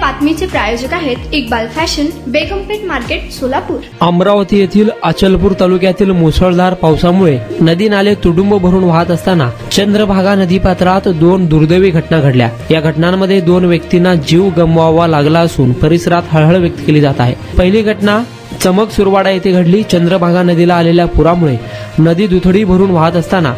बातमीचे प्रायोजक आहेत Iqbal fashion, बेगमपेठ market, Solapur. Amravati येथील अचलपूर तालुक्यातील मुसळधार पावसामुळे नदी नाले तुडुंब भरून वाहत असताना चंद्रभागा नदीपात्रात 2 दुर्दैवी घटना घडल्या। या घटनांमध्ये 2 व्यक्तींना जीव गमवावा लागला असून परिसरात हळहळ व्यक्त केली जात आहे। पहिली घटना चमक सुरवाडा येथे घडली। चंद्रभागा नदीला आलेल्या पुरामुळे नदी दुथडी भरून वाहत असताना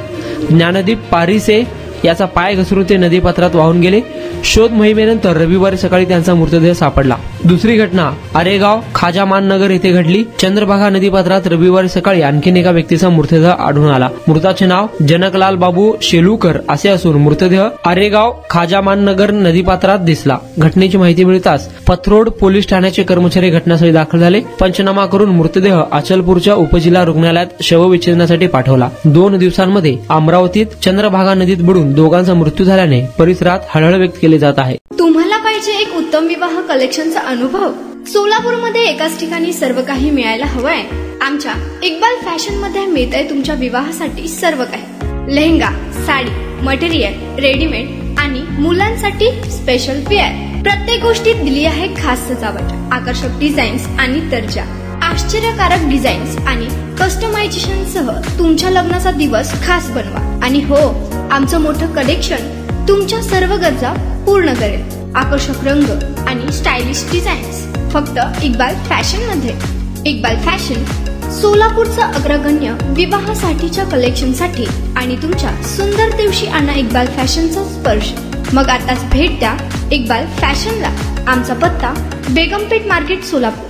ज्ञानदीप पारिसे याचा पाय घसरून ते नदीपात्रात वाहून गेले। शोध मोहिमेनंतर रविवारी सकाळी त्यांचा मृतदेह सापडला। दुसरी घटना आरेगाव खाजामान नगर येथे घडली। चंद्रभागा नदीपात्रात रविवारी सकाळी आणखीन एका व्यक्तीचा मृतदेह आढळून आला। मृताचे नाव जनकलाल बाबू शेलूकर असे असून मृतदेह आरेगाव खाजामान नगर नदीपात्रात दिसला। घटनेची माहिती मिळताच पथरोड पोलीस ठाण्याचे कर्मचारी घटनास्थळी दाखल झाले। पंचनामा करून मृतदेह अचलपूरच्या उपजिल्हा रुग्णालयात शवविच्छेदनासाठी पाठवला। 2 दिवसांमध्ये अमरावतीत चंद्रभागा नदीत बुडून दोघांचा मृत्यू झाल्याने परिसरात हळहळ व्यक्त केली जात आहे। तुम्हाला पाहिजे एक उत्तम विवाह कलेक्शनचा अनुभव? सोलापूरमध्ये एकाच ठिकाणी सर्व काही मिळायला हवंय। आमच्या इक्बाल फॅशन मध्ये मिळतंय तुमच्या विवाहासाठी सर्व काही। लेहंगा, साडी, मटेरियल, रेडीमेड आणि मुलांसाठी स्पेशल वेअर। प्रत्येक गोष्टीत दिली आहे खास सजावट, आकर्षक डिझाईन्स आणि दर्जा, आश्चर्यकारक डिझाईन्स आणि कस्टमायझेशन सह तुमच्या लग्नाचा दिवस खास बनवा। आणि हो, आमचं मोठं कलेक्शन तुमच्या सर्व गरजा पूर्ण करेल। आकर्षक रंग आणि स्टायलिश डिझाईन्स फक्त इक्बाल फॅशन मध्ये। इक्बाल फॅशन सोलापूरचा अग्रगण्य विवाहासाठीच्या कलेक्शनसाठी आणि तुमच्या सुंदर दिवशी आणा इक्बाल फॅशनचा स्पर्श। मग आताच भेट द्या इक्बाल फॅशनला। आमचा पत्ता बेगमपेठ मार्केट, सोलापूर।